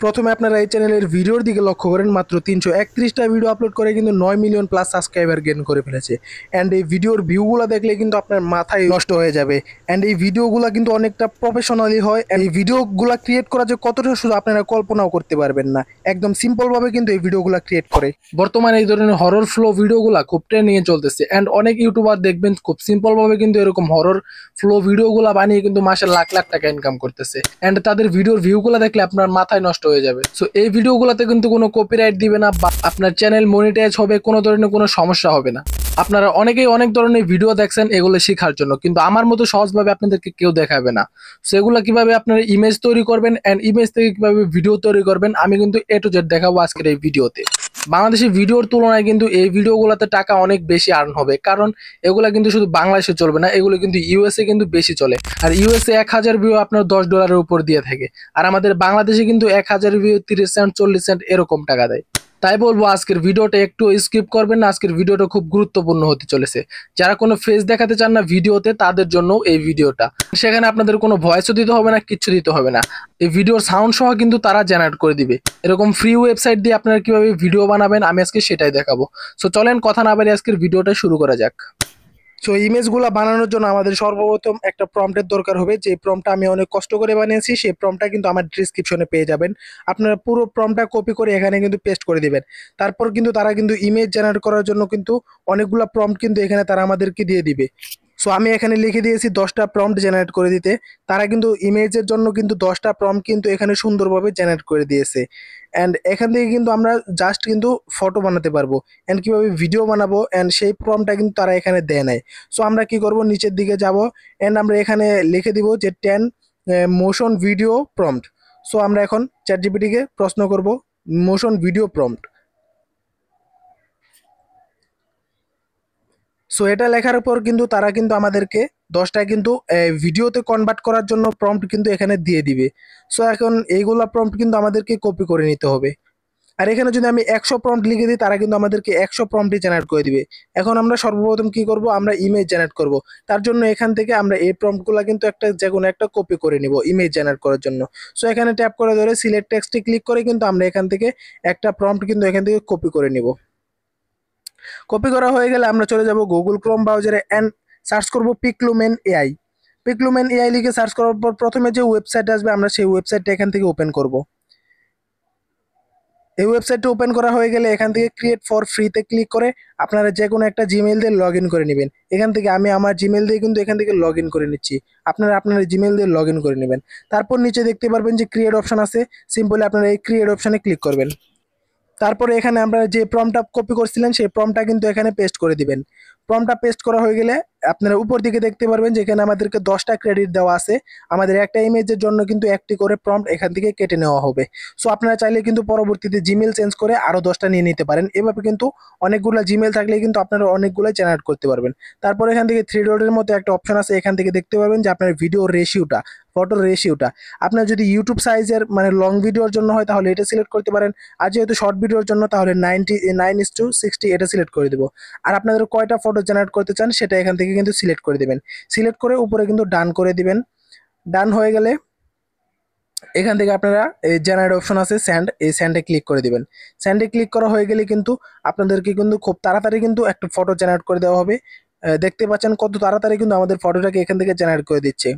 প্রথমে আপনারা এই চ্যানেলের ভিডিওর দিকে লক্ষ্য করেন, মাত্র 331টা ভিডিও আপলোড করে কিন্তু 9 মিলিয়ন প্লাস সাবস্ক্রাইবার গেইন করে ফেলেছে। অ্যান্ড এই ভিডিওর ভিউগুলো দেখলে কিন্তু আপনার মাথায় নষ্ট হয়ে যাবে। অ্যান্ড এই ভিডিওগুলো কিন্তু অনেকটা প্রফেশনালি হয়। এই ভিডিওগুলো ক্রিয়েট করা যে কতটা শুধু আপনারা কল্পনাও করতে পারবেন না। একদম সিম্পলভাবে কিন্তু এই ভিডিওগুলো ক্রিয়েট করে। বর্তমানে এই ধরনের হরর ফ্লো ভিডিওগুলো খুব ট্রেন্ডিংয়ে চলতেছে। অ্যান্ড অনেক ইউটিউবার দেখবেন খুব সিম্পলভাবে কিন্তু এরকম হরর ফ্লো ভিডিওগুলো বানিয়ে কিন্তু মাসে লাখ লাখ টাকা ইনকাম করতেছে। অ্যান্ড তাদের ভিডিওর ভিউগুলো দেখলে আপনার মাথায় নষ্ট হয়ে যাবে। সো এই ভিডিওগুলোতে কিন্তু কোনো কপিরাইট দিবে না বা আপনার চ্যানেল মনিটাইজ হবে, কোনো ধরনের কোনো সমস্যা হবে না। আপনারা অনেকেই অনেক ধরনের ভিডিও দেখছেন এগুলো শেখার জন্য, কিন্তু আমার মতো সহজভাবে আপনাদেরকে কেউ দেখাবে না। সেগুলো কিভাবে আপনারা ইমেজ তৈরি করবেন অ্যান্ড ইমেজ থেকে কিভাবে ভিডিও তৈরি করবেন আমি কিন্তু A to Z দেখাবো আজকের এই ভিডিওতে। বাংলাদেশি ভিডিওর তুলনায় কিন্তু এই ভিডিওগুলোতে টাকা অনেক বেশি আর্ন হবে, কারণ এগুলা কিন্তু শুধু বাংলাদেশে চলবে না, এগুলো কিন্তু ইউএসএ কিন্তু বেশি চলে। আর ইউএসএ 1000 ভিউ আপনার $10 উপর দিয়ে থাকে, আর আমাদের বাংলাদেশে কিন্তু 1000 ভিউ 30 সেন্ট 40 সেন্ট এরকম টাকা দেয়। তাই বলবো আজকের ভিডিওটা একটু স্কিপ করবেন না, আজকের ভিডিওটা খুব গুরুত্বপূর্ণ হতে চলেছে। যারা কোনো ফেস দেখাতে চান না ভিডিওতে তাদের জন্য এই ভিডিওটা। সেখানে আপনাদের কোনো ভয়েসও দিতে হবে না, কিচ্ছু দিতে হবে না। এই ভিডিওর সাউন্ড সহ কিন্তু তারা জেনারেট করে দিবে। এরকম ফ্রি ওয়েবসাইট দিয়ে আপনারা কিভাবে ভিডিও বানাবেন আমি আজকে সেটাই দেখাবো। সো চলেন কথা না বাড়িয়ে আজকের ভিডিওটা শুরু করা যাক। সো ইমেজগুলো বানানোর জন্য আমাদের সর্বপ্রথম একটা প্রম্পটের দরকার হবে। যে প্রম্পটটা আমি অনেক কষ্ট করে বানিয়েছি সেই প্রম্পটটা কিন্তু আমার ডেসক্রিপশনে পেয়ে যাবেন। আপনারা পুরো প্রম্পটটা কপি করে এখানে কিন্তু পেস্ট করে দিবেন। তারপর কিন্তু তারা কিন্তু ইমেজ জেনারেট করার জন্য কিন্তু অনেকগুলো প্রম্পট কিন্তু এখানে তারা আমাদেরকে দিয়ে দিবে। সো আমি এখানে লিখে দিয়েছি 10টা প্রম্পট জেনারেট করে দিতে। তারা কিন্তু ইমেজের জন্য কিন্তু 10টা প্রম্পট কিন্তু এখানে সুন্দরভাবে জেনারেট করে দিয়েছে। অ্যান্ড এখান থেকে কিন্তু আমরা জাস্ট কিন্তু ফটো বানাতে পারবো অ্যান্ড কীভাবে ভিডিও বানাবো অ্যান্ড সেই প্রম্পটটা কিন্তু তারা এখানে দেয় নাই। সো আমরা কি করব, নিচের দিকে যাব অ্যান্ড আমরা এখানে লিখে দিব যে 10 মোশন ভিডিও প্রম্পট। সো আমরা এখন চ্যাটজিপিটিকে প্রশ্ন করব মোশন ভিডিও প্রম্পট। সো এটা লেখার পর কিন্তু তারা কিন্তু আমাদেরকে 10টা কিন্তু ভিডিওতে কনভার্ট করার জন্য প্রম্পট কিন্তু এখানে দিয়ে দিবে। সো এখন এইগুলো প্রম্পট কিন্তু আমাদেরকে কপি করে নিতে হবে। আর এখানে যদি আমি 100 প্রম্পট লিখে দিই তারা কিন্তু আমাদেরকে 100 প্রম্পটই জেনারেট করে দিবে। এখন আমরা সর্বপ্রথম কি করব, আমরা ইমেজ জেনারেট করব। তার জন্য এখান থেকে আমরা এই প্রম্পটগুলো কিন্তু একটা যে কোনো একটা কপি করে নিব ইমেজ জেনারেট করার জন্য। সো এখানে ট্যাপ করে ধরে সিলেক্ট টেক্সটে ক্লিক করে কিন্তু আমরা এখান থেকে একটা প্রম্পট কিন্তু এখান থেকে কপি করে নিব। কপি করা হয়ে গেলে আমরা চলে যাব গুগল ক্রোম ব্রাউজারে অ্যান্ড সার্চ করব পিকলুমেন এআই। পিকলুমেন এআই লিখে সার্চ করার পর প্রথমে যে ওয়েবসাইট আসবে আমরা সেই ওয়েবসাইটটা এখান থেকে ওপেন করব। এই ওয়েবসাইটটা ওপেন করা হয়ে গেলে এখান থেকে ক্রিয়েট ফর ফ্রিতে ক্লিক করে আপনারা যে কোনো একটা জিমেইল দিয়ে লগ ইন করে নেবেন। এখান থেকে আমি আমার জিমেইল দিয়ে কিন্তু এখান থেকে লগ ইন করে নিচ্ছি। আপনারা আপনার জিমেইল দিয়ে লগ ইন করে নেবেন। তারপর নিচে দেখতে পারবেন যে ক্রিয়েট অপশন আছে, সিম্পলি আপনারা এই ক্রিয়েট অপশনে ক্লিক করবেন। তারপরে এখানে আমরা যে প্রম্পটটা কপি করছিলেন সেই প্রম্পটটা কিন্তু এখানে পেস্ট করে দিবেন। প্রম্পটটা পেস্ট করা হয়ে গেলে আপনারা উপর দিকে দেখতে পারবেন যে এখানে আমাদেরকে 10টা ক্রেডিট দেওয়া আছে। আমাদের একটা ইমেজের জন্য কিন্তু একটি করে প্রম্পট এখান থেকে কেটে নেওয়া হবে। সো আপনারা চাইলে কিন্তু পরবর্তীতে জিমেল চেঞ্জ করে আরও 10টা নিয়ে নিতে পারেন। এভাবে কিন্তু অনেকগুলো জিমেল থাকলে কিন্তু আপনারা অনেকগুলো জেনারেট করতে পারবেন। তারপর এখান থেকে 3 ডটের মতো একটা অপশন আছে, এখান থেকে দেখতে পারবেন যে আপনার ভিডিও রেশিওটা, ফটোর রেশিওটা আপনার যদি ইউটিউব সাইজের মানে লং ভিডিওর জন্য হয় তাহলে এটা সিলেক্ট করতে পারেন। আর যেহেতু শর্ট ভিডিওর জন্য তাহলে 99:60 এটা সিলেক্ট করে দেবো। আর আপনাদের কয়টা ফটো জেনারেট করতে চান সেটা এখান থেকে কিন্তু সিলেক্ট করে দেবেন। সিলেক্ট করে উপরে কিন্তু ডান করে দিবেন। ডান হয়ে গেলে এখান থেকে আপনারা এই জেনারেট অপশন আছে স্যান্ড, এই স্যান্ডে ক্লিক করে দিবেন। স্যান্ডে ক্লিক করা হয়ে গেলে কিন্তু আপনাদেরকে কিন্তু খুব তাড়াতাড়ি কিন্তু একটা ফটো জেনারেট করে দেওয়া হবে। দেখতে পাচ্ছেন কত তাড়াতাড়ি কিন্তু আমাদের ফটোটাকে এখান থেকে জেনারেট করে দিচ্ছে।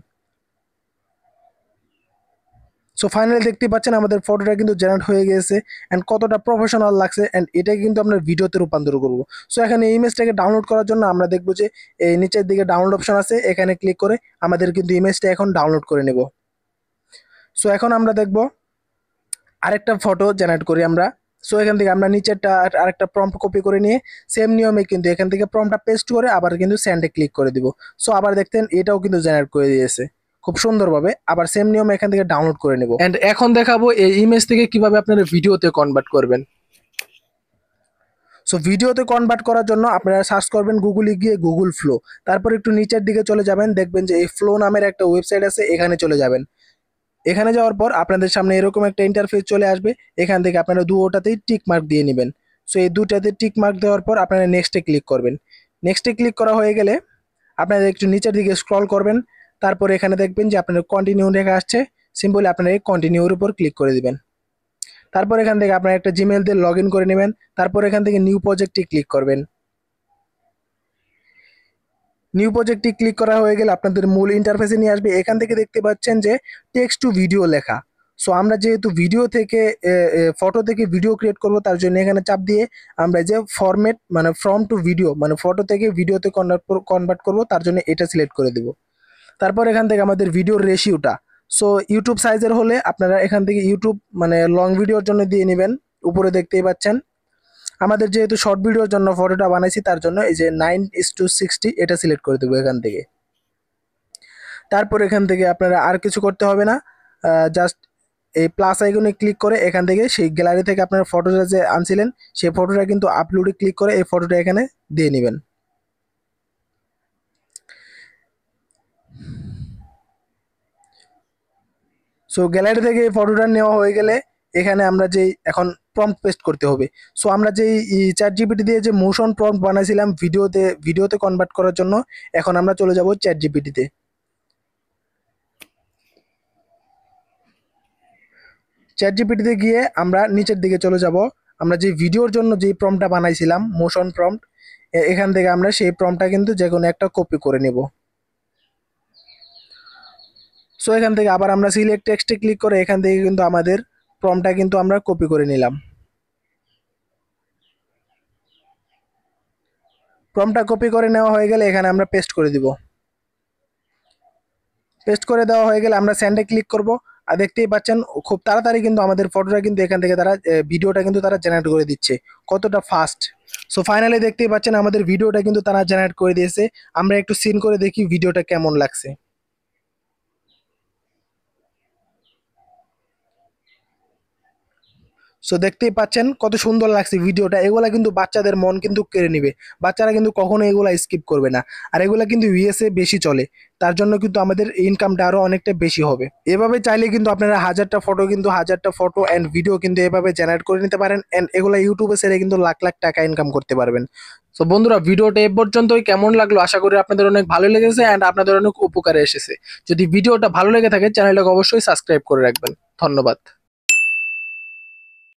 সো ফাইনালি দেখতে পাচ্ছেন আমাদের ফটোটা কিন্তু জেনারেট হয়ে গেছে অ্যান্ড কতটা প্রফেশনাল লাগছে অ্যান্ড এটাকে কিন্তু আমরা ভিডিওতে রূপান্তর করব। সো এখানে এই ইমেজটাকে ডাউনলোড করার জন্য আমরা দেখবো যে এই নিচের দিকে ডাউনলোড অপশন আছে, এখানে ক্লিক করে আমাদের কিন্তু ইমেজটা এখন ডাউনলোড করে নেব। সো এখন আমরা দেখব আরেকটা ফটো জেনারেট করি আমরা। সো এখান থেকে আমরা নিচেরটা আরেকটা প্রম্পট কপি করে নিয়ে সেম নিয়মে কিন্তু এখান থেকে প্রম্পটটা পেস্ট করে আবার কিন্তু সেন্ডে ক্লিক করে দিব। সো আবার দেখতেন এটাও কিন্তু জেনারেট করে দিয়েছে খুব সুন্দরভাবে। আবার সেম নিয়মে এখান থেকে ডাউনলোড করে নেব এন্ড এখন দেখাবো এই ইমেজ থেকে কিভাবে আপনারা ভিডিওতে কনভার্ট করবেন। সো ভিডিওতে কনভার্ট করার জন্য আপনারা সার্চ করবেন গুগলে গিয়ে গুগল ফ্লো। তারপর একটু নিচের দিকে চলে যাবেন, দেখবেন যে এই ফ্লো নামের একটা ওয়েবসাইট আছে, এখানে চলে যাবেন। এখানে যাওয়ার পর আপনাদের সামনে এরকম একটা ইন্টারফেস চলে আসবে। এখান থেকে আপনারা দুটোতেই টিক মার্ক দিয়ে নেবেন। সো এই দুটাতে টিক মার্ক দেওয়ার পর আপনারা নেক্সটে ক্লিক করবেন। নেক্সটে ক্লিক করা হয়ে গেলে আপনারা একটু নিচের দিকে স্ক্রল করবেন। তারপর এখানে দেখবেন যে আপনার কন্টিনিউ লেখা আসছে, সিম্পলি আপনারা এই কন্টিনিউর উপর ক্লিক করে দিবেন। তারপর এখান থেকে আপনার একটা জিমেল দিয়ে লগ ইন করে নেবেন। তারপর এখান থেকে নিউ প্রজেক্টে ক্লিক করবেন। নিউ প্রজেক্টটি ক্লিক করা হয়ে গেলে আপনাদের মূল ইন্টারফেসে নিয়ে আসবে। এখান থেকে দেখতে পাচ্ছেন যে টেক্সট টু ভিডিও লেখা। সো আমরা যেহেতু ভিডিও থেকে ফটো থেকে ভিডিও ক্রিয়েট করব, তার জন্য এখানে চাপ দিয়ে আমরা যে ফরম্যাট মানে ফ্রম টু ভিডিও মানে ফটো থেকে ভিডিওতে কনভার্ট করব, তার জন্য এটা সিলেক্ট করে দেব। তারপর এখান থেকে আমাদের ভিডিওর রেশিওটা, সো ইউটিউব সাইজের হলে আপনারা এখান থেকে ইউটিউব মানে লং ভিডিওর জন্য দিয়ে নেবেন। উপরে দেখতেই পাচ্ছেন আমাদের যেহেতু শর্ট ভিডিওর জন্য ফটোটা বানাইছি, তার জন্য এই যে 9:60 এটা সিলেক্ট করে দেবো এখান থেকে। তারপর এখান থেকে আপনারা আর কিছু করতে হবে না, জাস্ট এই প্লাস আইকনে ক্লিক করে এখান থেকে সেই গ্যালারি থেকে আপনার ফটোটা যে আনছিলেন সেই ফটোটা কিন্তু আপলোডে ক্লিক করে এই ফটোটা এখানে দিয়ে নেবেন। সো গ্যালারি থেকে এই ফটোটা নেওয়া হয়ে গেলে এখানে আমরা যেই এখন প্রম্পট পেস্ট করতে হবে। সো আমরা যেই চ্যাট জিপিটি দিয়ে যে মোশন প্রম্পট বানাইছিলাম ভিডিওতে কনভার্ট করার জন্য, এখন আমরা চলে যাব চ্যাট জিপিটিতে। চ্যাট জিপিটিতে গিয়ে আমরা নিচের দিকে চলে যাব। আমরা যে ভিডিওর জন্য যে প্রম্পটটা বানাইছিলাম মোশন প্রম্পট, এখান থেকে আমরা সেই প্রম্পটটা কিন্তু যে কোনো একটা কপি করে নেব। সো এখান থেকে আবার আমরা সিলেক্ট টেক্সটে ক্লিক করে এখান থেকে কিন্তু আমাদের প্রম্পটটা কিন্তু আমরা কপি করে নিলাম। প্রম্পটটা কপি করে নেওয়া হয়ে গেলে এখানে আমরা পেস্ট করে দিব। পেস্ট করে দেওয়া হয়ে গেলে আমরা সেন্ডে ক্লিক করব। আর দেখতেই পাচ্ছেন খুব তাড়াতাড়ি কিন্তু আমাদের ফটোটা কিন্তু এখান থেকে তারা ভিডিওটা কিন্তু তারা জেনারেট করে দিচ্ছে, কতটা ফাস্ট। সো ফাইনালি দেখতেই পাচ্ছেন আমাদের ভিডিওটা কিন্তু তারা জেনারেট করে দিয়েছে। আমরা একটু সিন করে দেখি ভিডিওটা কেমন লাগছে। সো দেখতেই পাচ্ছেন কত সুন্দর লাগছে ভিডিওটা। এগুলা কিন্তু বাচ্চাদের মন কিন্তু কেড়ে নিবে, বাচ্চারা কিন্তু কখনো এগুলা স্কিপ করবে না। আর এগুলা কিন্তু ইউএসএ বেশি চলে, তার জন্য কিন্তু আমাদের ইনকামটা আরো অনেকটা বেশি হবে। এভাবে চাইলে কিন্তু আপনারা হাজারটা ফটো অ্যান্ড ভিডিও কিন্তু এভাবে জেনারেট করে নিতে পারেন, অ্যান্ড এগুলা ইউটিউবে ছেড়ে কিন্তু লাখ লাখ টাকা ইনকাম করতে পারবেন। তো বন্ধুরা, ভিডিওটা এ পর্যন্তই। কেমন লাগলো আশা করি আপনাদের অনেক ভালো লেগেছে অ্যান্ড আপনাদের অনেক উপকারে এসেছে। যদি ভিডিওটা ভালো লেগে থাকে চ্যানেলটাকে অবশ্যই সাবস্ক্রাইব করে রাখবেন। ধন্যবাদ।